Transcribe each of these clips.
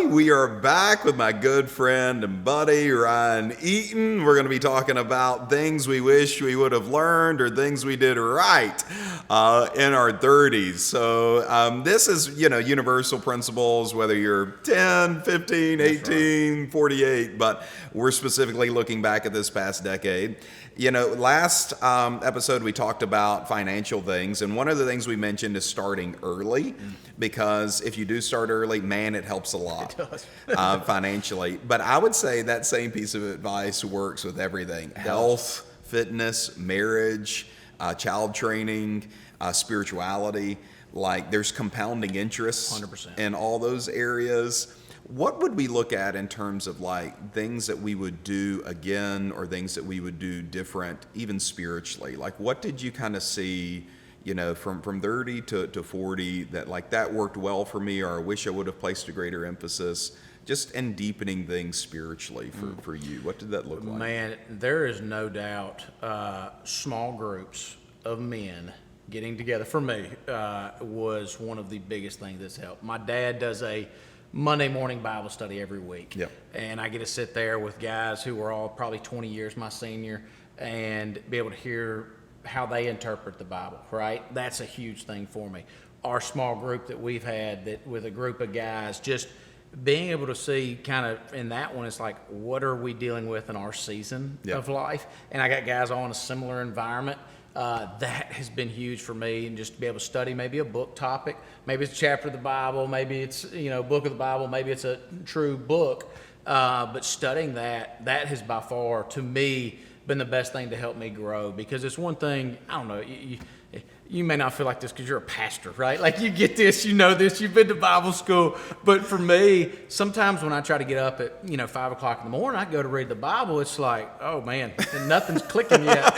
everybody. We are back with my good friend and buddy, Ryan Eaton. We're going to be talking about things we wish we would have learned or things we did right in our 30s. So this is, universal principles, whether you're 10, 15, 18, 48, but we're specifically looking back at this past decade. Last episode we talked about financial things, and one of the things we mentioned is starting early, because if you do start early, man, it helps a lot. It does. Financially. But I would say that same piece of advice works with everything: health, fitness, marriage, child training, spirituality. Like, there's compounding interest 100%. in all those areas. What would we look at in terms of like things that we would do again or things that we would do different, even spiritually? Like, what did you kind of see, from 30 to 40 that worked well for me, or I wish I would have placed a greater emphasis just in deepening things spiritually for you? What did that look like? Man, there is no doubt small groups of men getting together for me was one of the biggest things that's helped. My dad does a Monday morning Bible study every week. Yep. And I get to sit there with guys who are all probably 20 years my senior and be able to hear how they interpret the Bible, right? That's a huge thing for me. Our small group that we've had that with a group of guys, just being able to see kind of in that one, it's like, what are we dealing with in our season of life? And I got guys all in a similar environment. That has been huge for me, and just to be able to study maybe a book topic, maybe it's a chapter of the Bible, maybe it's book of the Bible, maybe it's a true book, but studying that has by far to me been the best thing to help me grow, because it's one thing, I don't know, you may not feel like this because you're a pastor, right? Like, you get this, you know this, you've been to Bible school. But for me, sometimes when I try to get up at 5 o'clock in the morning, I go to read the Bible. It's like, oh man, nothing's clicking yet,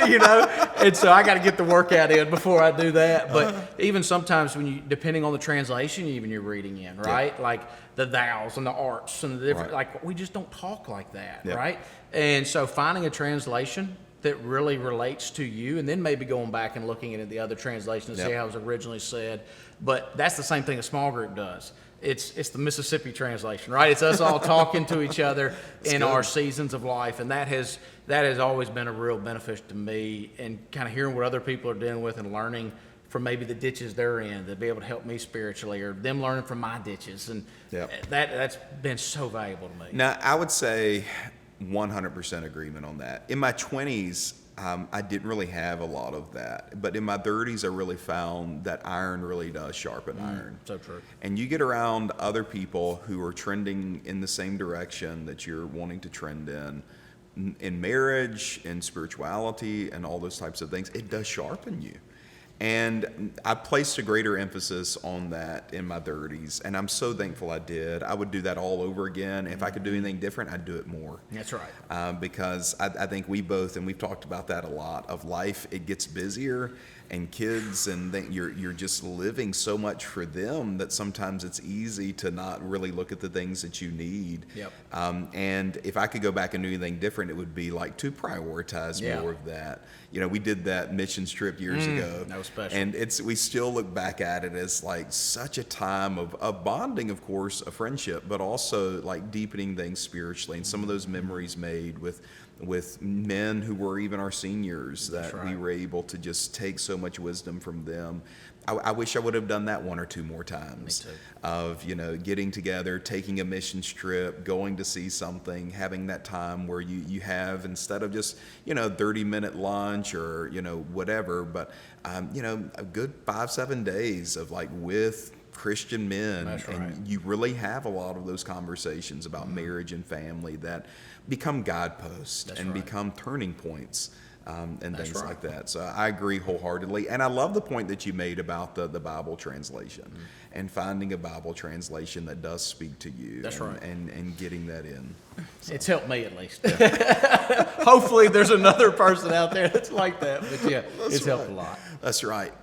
And so I got to get the workout in before I do that. But even sometimes when depending on the translation, even you're reading in, right? Yeah. Like the thous and the arts and the different, like we just don't talk like that, right? And so finding a translation that really relates to you, and then maybe going back and looking at the other translation to see how it was originally said. But that's the same thing a small group does. It's the Mississippi translation, right? It's us all talking to each other in our seasons of life, and that has always been a real benefit to me, and kind of hearing what other people are dealing with and learning from maybe the ditches they're in, to be able to help me spiritually, or them learning from my ditches, and that's been so valuable to me. Now, I would say 100% agreement on that. In my 20s, I didn't really have a lot of that. But in my 30s, I really found that iron really does sharpen iron. So true. And you get around other people who are trending in the same direction that you're wanting to trend in marriage, in spirituality, and all those types of things. It does sharpen you. And I placed a greater emphasis on that in my 30s, and I'm so thankful I did. I would do that all over again. If I could do anything different, I'd do it more. That's right. Because I think we both, and we've talked about that a lot, of life, it gets busier, and kids, and you're just living so much for them that sometimes it's easy to not really look at the things that you need. Yep. And if I could go back and do anything different, it would be like to prioritize more of that. We did that missions trip years ago. That was special. And we still look back at it as like such a time of bonding, of course, a friendship, but also like deepening things spiritually, and some of those memories made with men who were even our seniors, that we were able to just take so much wisdom from them. I wish I would have done that one or two more times. Me too. Of getting together, taking a missions trip, going to see something, having that time where you have, instead of just 30-minute lunch or whatever, but a good 5-7 days of like with Christian men. That's right. And you really have a lot of those conversations about marriage and family that become guideposts and become turning points. And things like that. So I agree wholeheartedly. And I love the point that you made about the Bible translation and finding a Bible translation that does speak to you. That's right. And getting that in. So. It's helped me at least. Hopefully there's another person out there that's like that. But yeah, it's helped a lot. That's right.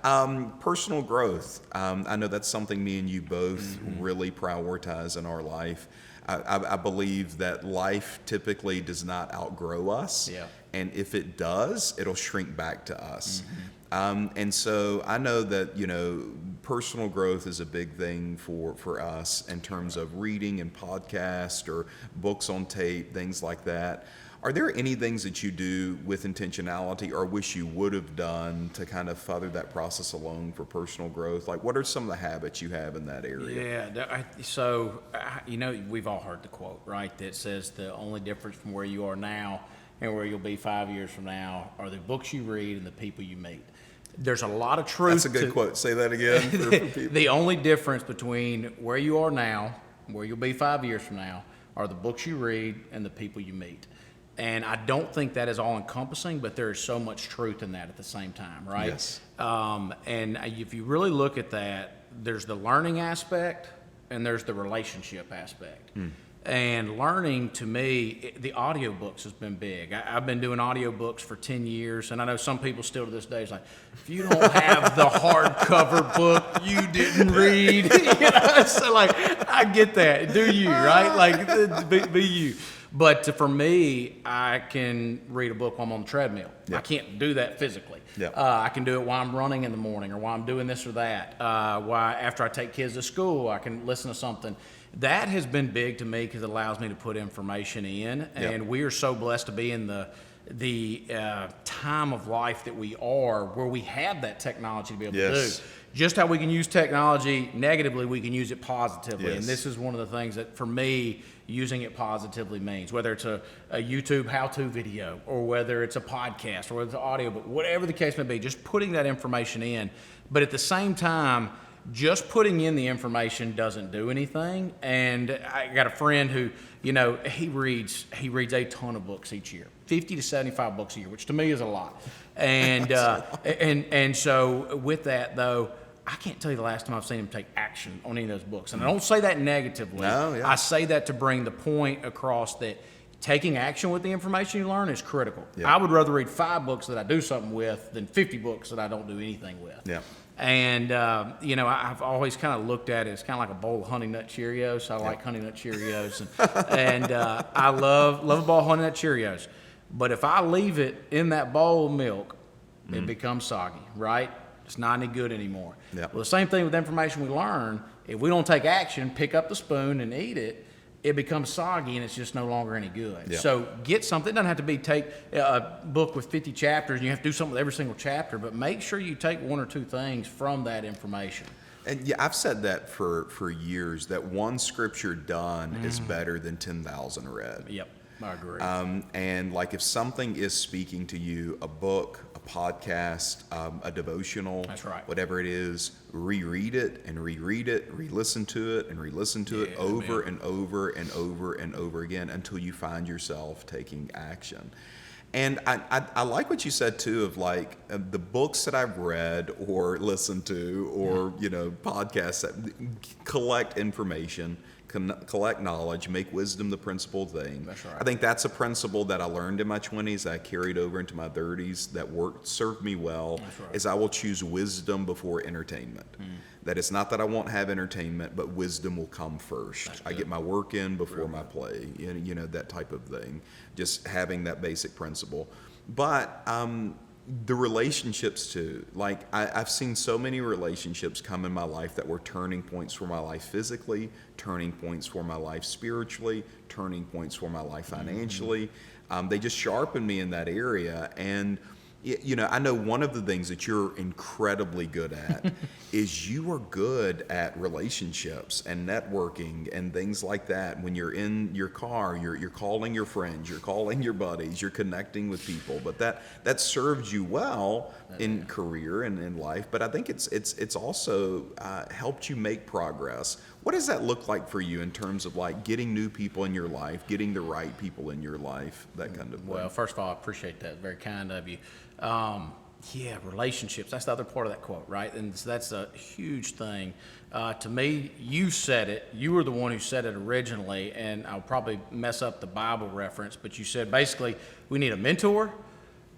Personal growth. I know that's something me and you both really prioritize in our life. I believe that life typically does not outgrow us. Yeah. And if it does, it'll shrink back to us. And so I know that, personal growth is a big thing for us in terms of reading and podcast or books on tape, things like that. Are there any things that you do with intentionality or wish you would have done to kind of further that process along for personal growth? Like, what are some of the habits you have in that area? We've all heard the quote, right, that says the only difference from where you are now and where you'll be 5 years from now are the books you read and the people you meet. There's a lot of truth. That's a good quote. Say that again for people. The only difference between where you are now, where you'll be 5 years from now, are the books you read and the people you meet. And I don't think that is all encompassing, but there is so much truth in that at the same time, right? Yes. And if you really look at that, there's the learning aspect and there's the relationship aspect. And learning, to me, the audiobooks has been big. I've been doing audiobooks for 10 years, and I know some people still to this day is like, if you don't have the hardcover book, you didn't read. So like, I get that. Do you, right? Like, be you. But for me, I can read a book while I'm on the treadmill. Yeah. I can't do that physically. Yeah. I can do it while I'm running in the morning or while I'm doing this or that. While after I take kids to school, I can listen to something. That has been big to me because it allows me to put information in. And we are so blessed to be in the time of life that we are where we have that technology to be able to do. Just how we can use technology negatively, we can use it positively. Yes. And this is one of the things that, for me, using it positively means, whether it's a YouTube how-to video or whether it's a podcast or whether it's audio, but whatever the case may be, just putting that information in. But at the same time, just putting in the information doesn't do anything. And I got a friend who, he reads a ton of books each year, 50 to 75 books a year, which to me is a lot. And and so with that though, I can't tell you the last time I've seen him take action on any of those books. And I don't say that negatively. No, yeah. I say that to bring the point across that taking action with the information you learn is critical. Yeah. I would rather read 5 books that I do something with than 50 books that I don't do anything with. Yeah. And, I've always kind of looked at it as kind of like a bowl of Honey Nut Cheerios. I like Honey Nut Cheerios. And I love a bowl of Honey Nut Cheerios. But if I leave it in that bowl of milk, it becomes soggy, right? It's not any good anymore. Yeah. Well, the same thing with information we learn. If we don't take action, pick up the spoon and eat it, it becomes soggy and it's just no longer any good. Yeah. So get something. It doesn't have to be take a book with 50 chapters and you have to do something with every single chapter, but make sure you take 1 or 2 things from that information. And yeah, I've said that for years, that one scripture done is better than 10,000 read. Yep, I agree. And like if something is speaking to you, a book, a podcast, a devotional, That's right. whatever it is, reread it and reread it, re-listen to it and re-listen to it over and over and over and over again until you find yourself taking action. And I like what you said too of like the books that I've read or listened to or, podcasts that collect information, collect knowledge, make wisdom the principal thing. That's right. I think that's a principle that I learned in my 20s that I carried over into my 30s that served me well. That's right. Is I will choose wisdom before entertainment. That it's not that I won't have entertainment, but wisdom will come first. I get my work in before my play, that type of thing. Just having that basic principle. But the relationships too. Like I've seen so many relationships come in my life that were turning points for my life physically, turning points for my life spiritually, turning points for my life financially. They just sharpened me in that area. And I know one of the things that you're incredibly good at is you are good at relationships and networking and things like that. When you're in your car, you're calling your friends, you're calling your buddies, you're connecting with people. But that served you well in career and in life. But I think it's also helped you make progress. What does that look like for you in terms of like getting new people in your life, getting the right people in your life, that kind of thing? Well, first of all, I appreciate that. Very kind of you. Relationships. That's the other part of that quote, right? And so that's a huge thing. To me, you said it. You were the one who said it originally, and I'll probably mess up the Bible reference, but you said basically we need a mentor,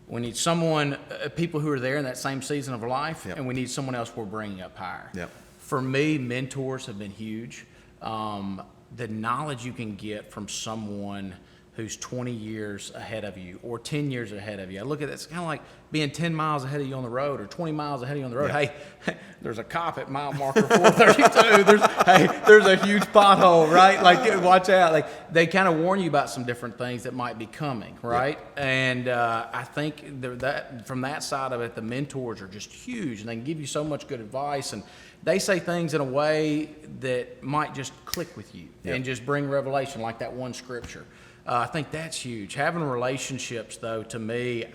we need someone, people who are there in that same season of life, and we need someone else we're bringing up higher. Yep. For me, mentors have been huge. The knowledge you can get from someone who's 20 years ahead of you or 10 years ahead of you. I look at it, it's kind of like being 10 miles ahead of you on the road or 20 miles ahead of you on the road. Yeah. Hey, there's a cop at mile marker 432. There's a huge pothole, right? Like, watch out. Like, they kind of warn you about some different things that might be coming, right? Yeah. And I think that from that side of it, the mentors are just huge, and they can give you so much good advice, and they say things in a way that might just click with you and just bring revelation, like that one scripture. I think that's huge. Having relationships, though, to me,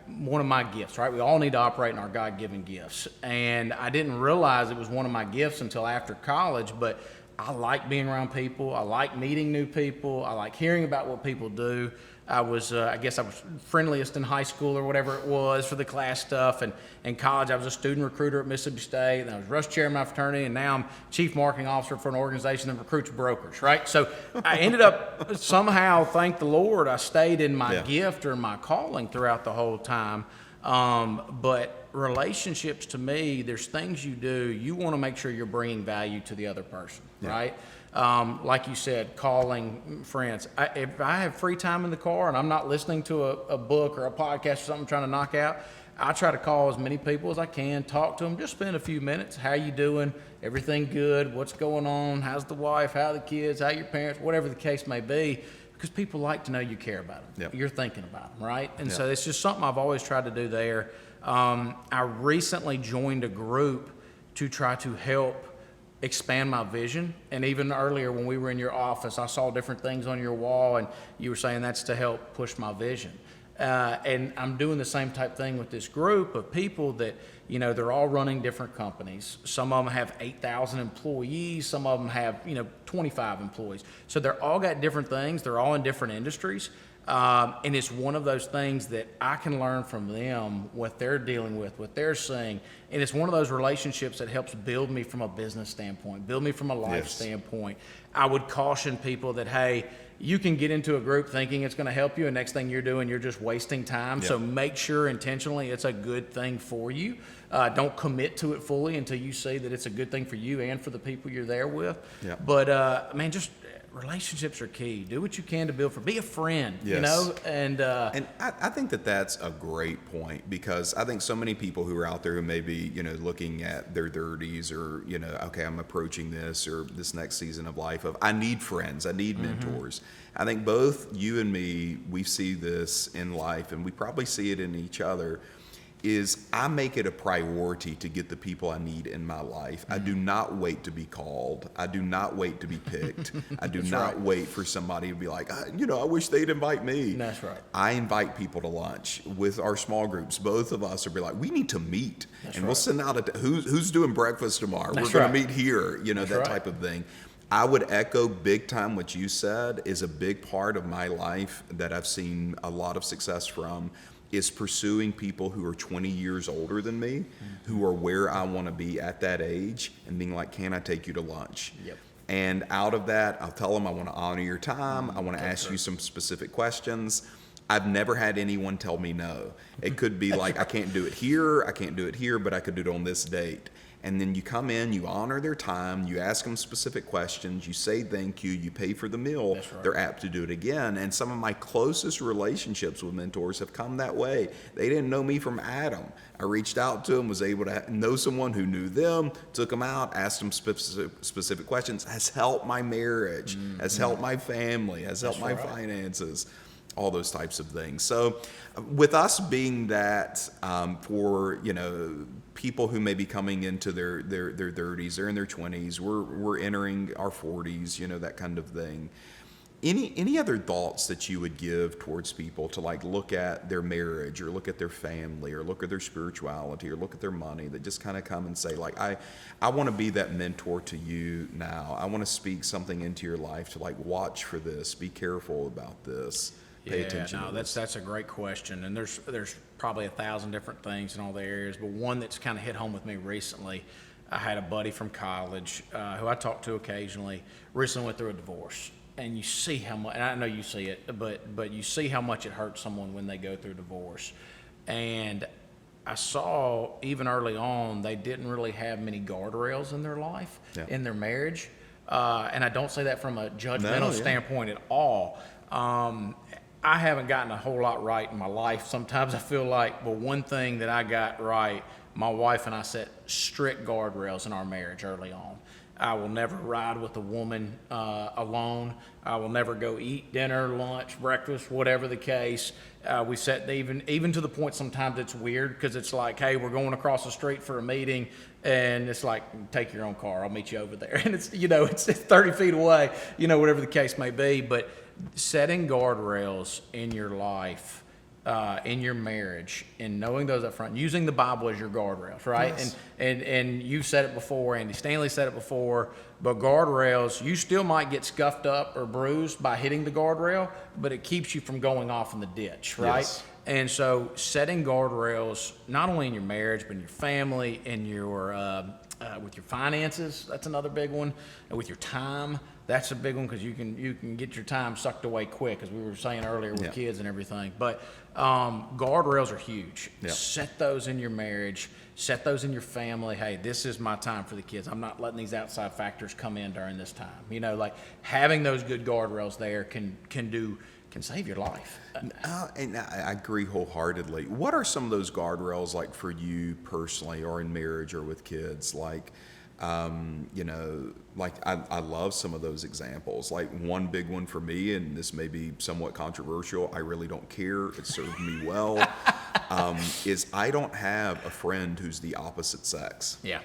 one of my gifts, right? We all need to operate in our God-given gifts. And I didn't realize it was one of my gifts until after college, but I like being around people. I like meeting new people. I like hearing about what people do. I guess I was friendliest in high school or whatever it was for the class stuff. And in college, I was a student recruiter at Mississippi State. And I was rush chair of my fraternity. And now I'm chief marketing officer for an organization that recruits brokers, right? So I ended up somehow, thank the Lord, I stayed in my gift or my calling throughout the whole time. But relationships, to me, there's things you do. You want to make sure you're bringing value to the other person, right? Like you said, calling friends. If I have free time in the car and I'm not listening to a book or a podcast or something I'm trying to knock out, I try to call as many people as I can, talk to them, just spend a few minutes. How you doing? Everything good? What's going on? How's the wife? How are the kids? How are your parents? Whatever the case may be, because people like to know you care about them. Yep. You're thinking about them, right? And so it's just something I've always tried to do there. I recently joined a group to try to help expand my vision. And even earlier when we were in your office, I saw different things on your wall, and you were saying that's to help push my vision. And I'm doing the same type thing with this group of people that, they're all running different companies. Some of them have 8,000 employees. Some of them have, 25 employees. So they're all got different things. They're all in different industries. And it's one of those things that I can learn from them, what they're dealing with, what they're seeing. And it's one of those relationships that helps build me from a business standpoint, build me from a life standpoint. I would caution people that, hey, you can get into a group thinking it's going to help you, and next thing you're doing, you're just wasting time. So make sure intentionally it's a good thing for you. Don't commit to it fully until you see that it's a good thing for you and for the people you're there with. But, just relationships are key. Do what you can to be a friend, and I think that's a great point, because I think so many people who are out there who may be, looking at their 30s or, okay, I'm approaching this or this next season of life of, I need friends, I need mentors. I think both you and me, we see this in life, and we probably see it in each other, is I make it a priority to get the people I need in my life. I do not wait to be called. I do not wait to be picked. I do not wait for somebody to be like, I wish they'd invite me. That's right. I invite people to lunch with our small groups. Both of us will be like, we need to meet. We'll send out who's doing breakfast tomorrow. We're going to meet here, that type of thing. I would echo big time what you said is a big part of my life that I've seen a lot of success from, is pursuing people who are 20 years older than me, who are where I want to be at that age, and being like, can I take you to lunch? And out of that, I'll tell them I want to honor your time. I want to ask you some specific questions. I've never had anyone tell me no. It could be like, I can't do it here, but I could do it on this date. And then you come in, you honor their time, you ask them specific questions, you say thank you, you pay for the meal, they're apt to do it again. And some of my closest relationships with mentors have come that way. They didn't know me from Adam. I reached out to them, was able to know someone who knew them, took them out, asked them specific questions, has helped my marriage, has helped my family, has helped my finances. All those types of things. So with us being that for, people who may be coming into their 30s, they're in their 20s, we're entering our 40s, that kind of thing. Any other thoughts that you would give towards people to like look at their marriage or look at their family or look at their spirituality or look at their money, that just kind of come and say like, I want to be that mentor to you now. I want to speak something into your life to like watch for this, be careful about this. Pay attention to this. That's a great question, and there's probably 1,000 different things in all the areas, but one that's kind of hit home with me recently. I had a buddy from college who I talk to occasionally. Recently went through a divorce, and you see how much. And I know you see it, but you see how much it hurts someone when they go through divorce. And I saw even early on they didn't really have many guardrails in their life, in their marriage. And I don't say that from a judgmental yeah. standpoint at all. I haven't gotten a whole lot right in my life. Sometimes I feel like, well, one thing that I got right, my wife and I set strict guardrails in our marriage early on. I will never ride with a woman alone. I will never go eat dinner, lunch, breakfast, whatever the case. We set even to the point sometimes it's weird because it's like, hey, we're going across the street for a meeting, and it's like, take your own car, I'll meet you over there. And it's, it's 30 feet away, whatever the case may be. But setting guardrails in your life, in your marriage, and knowing those up front, using the Bible as your guardrails, right? Yes. And you've said it before, Andy Stanley said it before, but guardrails, you still might get scuffed up or bruised by hitting the guardrail, but it keeps you from going off in the ditch, right? Yes. And so setting guardrails, not only in your marriage, but in your family, in your with your finances, that's another big one, and with your time, that's a big one because you can get your time sucked away quick, as we were saying earlier with kids and everything. But guardrails are huge. Yeah. Set those in your marriage. Set those in your family. Hey, this is my time for the kids. I'm not letting these outside factors come in during this time. Like having those good guardrails there can save your life. And I agree wholeheartedly. What are some of those guardrails like for you personally, or in marriage, or with kids? Like, like I love some of those examples. Like one big one for me, and this may be somewhat controversial, I really don't care, it served me well, is I don't have a friend who's the opposite sex. Yeah.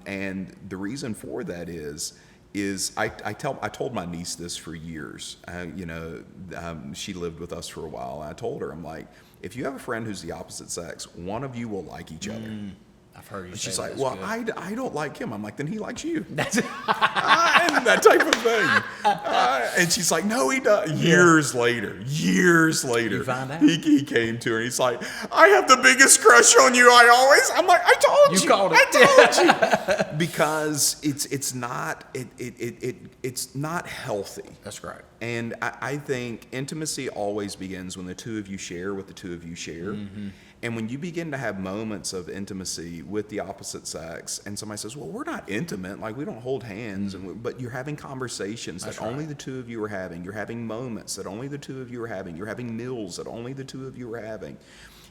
And the reason for that is I told my niece this for years. She lived with us for a while. And I told her, I'm like, if you have a friend who's the opposite sex, one of you will like each other. I've heard you And say she's that. like, That's well, good. I don't like him. I'm like, then he likes you. That's And that type of thing. And she's like, no, he does. Years later, You find out? he came to her and he's like, I have the biggest crush on you. I'm like, I told you. You called it. I told you. Because it's not healthy. That's right. And I think intimacy always begins when the two of you share what the two of you share. Mm-hmm. And when you begin to have moments of intimacy with the opposite sex, and somebody says, well, we're not intimate, like we don't hold hands, but you're having conversations that only the two of you are having. You're having moments that only the two of you are having. You're having meals that only the two of you are having.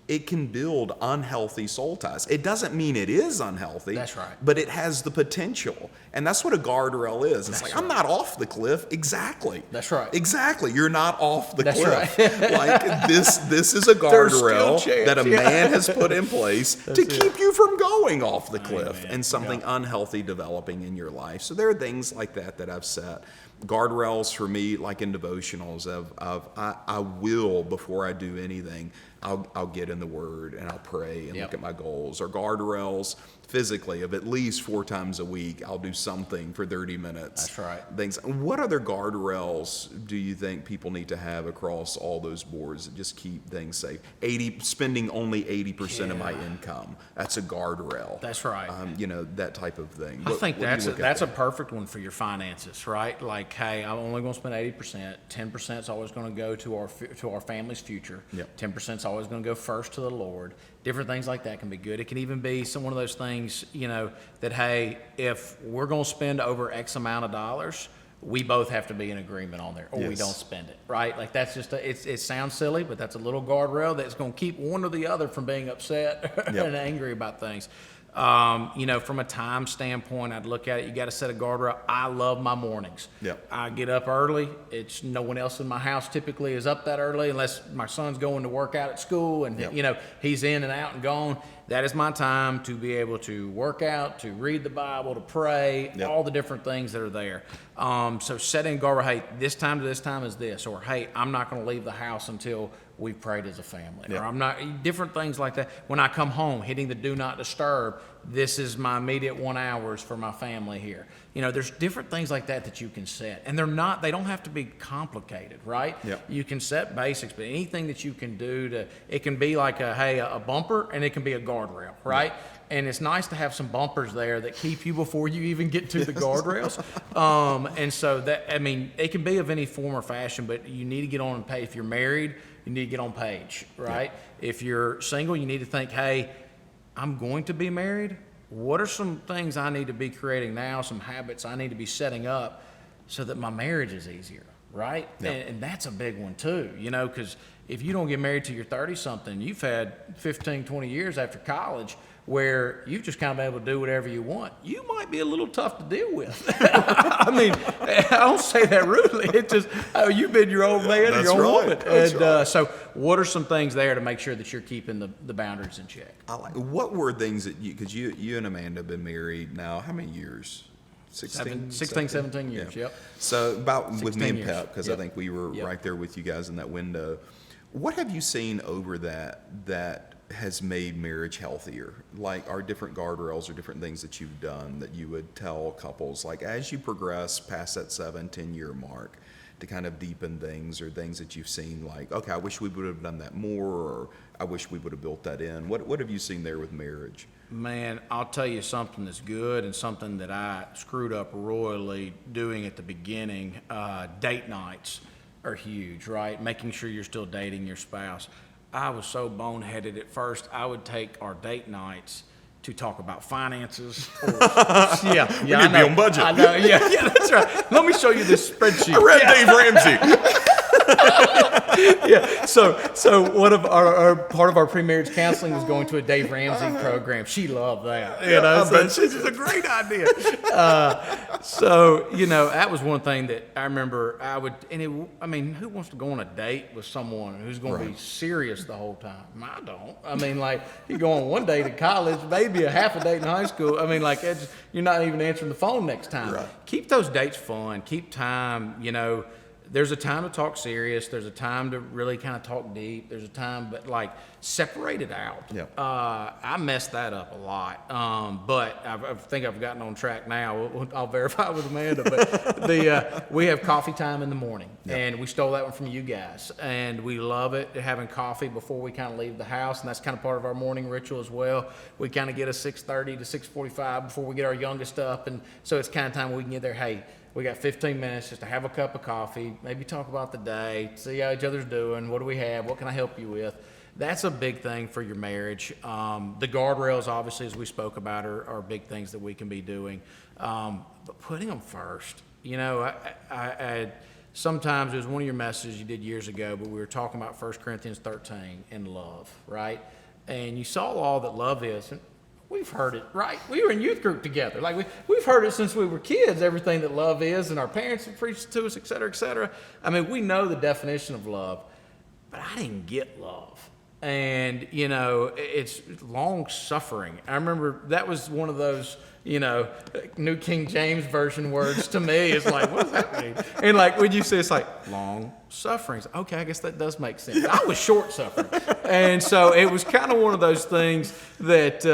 It can build unhealthy soul ties. It doesn't mean it is unhealthy. That's right. But it has the potential. And that's what a guardrail is. It's like, I'm not off the cliff. Exactly. That's right. Exactly. You're not off the That's cliff. right. Like this is a There's still guardrail chance, that a man has put in place to keep you from going off the cliff Amen. and something unhealthy developing in your life. So there are things like that I've set. Guardrails for me, like in devotionals, of I will, before I do anything, I'll get in the Word and I'll pray and look at my goals. Or guardrails physically of at least 4 times a week, I'll do something for 30 minutes. That's right. Things. What other guardrails do you think people need to have across all those boards that just keep things safe? Spending only 80% of my income. That's a guardrail. That's right. That type of thing. I think what do you look at that's a there? perfect one for your finances, right? Like, hey, I'm only going to spend 80%. 10% is always going to go to our family's future. Yep. 10% is always going to go first to the Lord. Different things like that can be good. It can even be one of those things, that, hey, if we're going to spend over X amount of dollars, we both have to be in agreement on there, or we Yes. don't spend it, right? Like that's just it sounds silly, but that's a little guardrail that's going to keep one or the other from being upset and angry about things. From a time standpoint, I'd look at it. You got to set a guardrail. I love my mornings. Yep. I get up early. It's no one else in my house typically is up that early unless my son's going to work out at school and he's in and out and gone. That is my time to be able to work out, to read the Bible, to pray, all the different things that are there. So setting a guardrail, hey, this time to this time is this, or hey, I'm not going to leave the house until we've prayed as a family, or I'm not, different things like that. When I come home, hitting the do not disturb, this is my immediate 1 hours for my family here. There's different things like that you can set, and they don't have to be complicated, right? Yep. You can set basics, but anything that you can do it can be like a bumper, and it can be a guardrail, right? Yep. And it's nice to have some bumpers there that keep you before you even get to the guardrails. And so it can be of any form or fashion, but you need to get on page. If you're married, you need to get on page, right? If you're single, you need to think, hey, I'm going to be married. what are some things I need to be creating now, some habits I need to be setting up so that my marriage is easier, right? Yeah. And that's a big one too, because if you don't get married till you're 30-something, you've had 15, 20 years after college where you've just kind of been able to do whatever you want. You might be a little tough to deal with. I mean, I don't say that rudely. It's just, you've been your own man or your own woman. That's right. So what are some things there to make sure that you're keeping the boundaries in check? What were things that because you and Amanda have been married now, how many years? 16, 17 years, Yeah. yep. So about with me 16 and years. Pep, because I Yep. think we were Yep. right there with you guys in that window. What have you seen over that has made marriage healthier? Like, are different guardrails or different things that you've done that you would tell couples, like as you progress past that 7-10 year mark, to kind of deepen things, or things that you've seen like, okay, I wish we would have done that more, or I wish we would have built that in. What have you seen there with marriage? Man, I'll tell you something that's good and something that I screwed up royally doing at the beginning. Date nights are huge, right? Making sure you're still dating your spouse. I was so boneheaded at first. I would take our date nights to talk about finances. Yeah, We need to be on budget. I know, yeah, that's right. Let me show you this spreadsheet. I read Dave Ramsey. Yeah. So one of our part of our pre-marriage counseling was going to a Dave Ramsey program. She loved that. I So bet this is a great idea. So that was one thing that I remember. Who wants to go on a date with someone who's going to be Right. serious the whole time? I don't. I mean, like, you go on one date in college, maybe a half a date in high school. I mean, like, you're not even answering the phone next time. Right. Keep those dates fun. Keep time. There's a time to talk serious. There's a time to really kind of talk deep. There's a time, but like, separate it out. Yeah. I messed that up a lot, but I think I've gotten on track now. I'll verify with Amanda. But we have coffee time in the morning, and we stole that one from you guys, and we love it, having coffee before we kind of leave the house, and that's kind of part of our morning ritual as well. We kind of get a 6:30 to 6:45 before we get our youngest up, and so it's kind of time we can get there. Hey, we got 15 minutes just to have a cup of coffee, maybe talk about the day, see how each other's doing, what do we have, what can I help you with? That's a big thing for your marriage. The guardrails, obviously, as we spoke about, are big things that we can be doing. But putting them first. I sometimes it was one of your messages you did years ago, but we were talking about 1 Corinthians 13 and love, right? And you saw all that love is. And we've heard it, right? We were in youth group together. Like, we've heard it since we were kids, everything that love is, and our parents have preached it to us, et cetera, et cetera. I mean, we know the definition of love, but I didn't get love. And, it's long suffering. I remember that was one of those, New King James Version words to me. It's like, what does that mean? And like, when you say it's like long suffering, okay, I guess that does make sense. I was short suffering. And so it was kind of one of those things that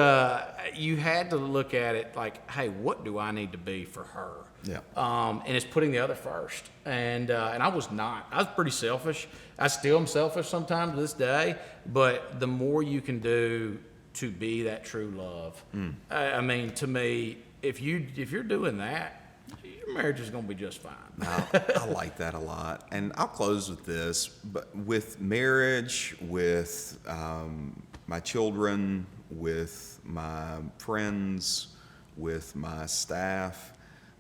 you had to look at it like, hey, what do I need to be for her? Yeah. And it's putting the other first. And I was not. I was pretty selfish. I still am selfish sometimes to this day. But the more you can do to be that true love, I mean, to me, if you're doing that, your marriage is going to be just fine. I like that a lot. And I'll close with this, but with marriage, with my children, with my friends, with my staff,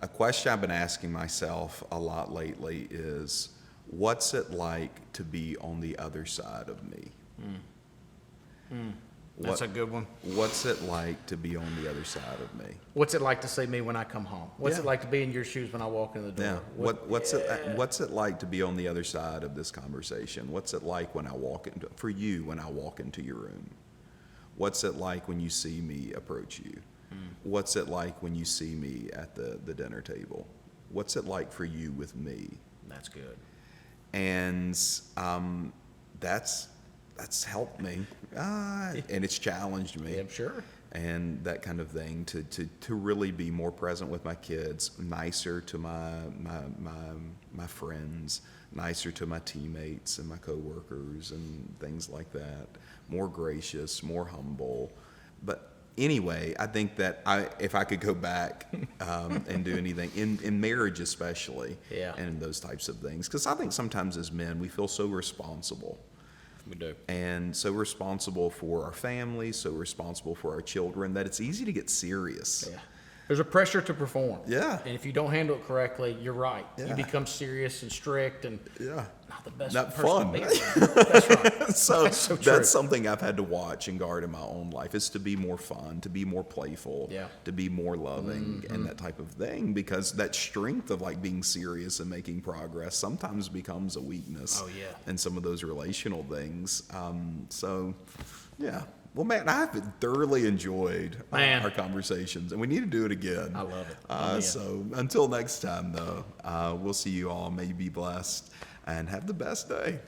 a question I've been asking myself a lot lately is, what's it like to be on the other side of me? That's a good one. What's it like to be on the other side of me? What's it like to see me when I come home? What's Yeah. it like to be in your shoes when I walk in the door? Yeah. What's it like to be on the other side of this conversation? What's it like when I walk into your room? What's it like when you see me approach you? What's it like when you see me at the dinner table? What's it like for you with me? That's good. And that's helped me, and it's challenged me. Yeah, sure. And that kind of thing, to really be more present with my kids, nicer to my friends, nicer to my teammates and my coworkers and things like that, more gracious, more humble. But anyway, I think that if I could go back and do anything, in marriage especially, Yeah. and those types of things, because I think sometimes as men, we feel so responsible. We do. And so responsible for our families, so responsible for our children, that it's easy to get serious. Yeah. There's a pressure to perform. Yeah. And if you don't handle it correctly, you're right. Yeah. You become serious and strict and Yeah. not the best Not person fun. to be around. That's right. So That's so that's true. something I've had to watch and guard in my own life, is to be more fun, to be more playful, Yeah. to be more loving, and that type of thing, because that strength of like being serious and making progress sometimes becomes a weakness. Oh, yeah. And some of those relational things. So yeah. Well, man, I've thoroughly enjoyed our conversations, and we need to do it again. I love it. Oh, yeah. So until next time, though, we'll see you all. May you be blessed and have the best day.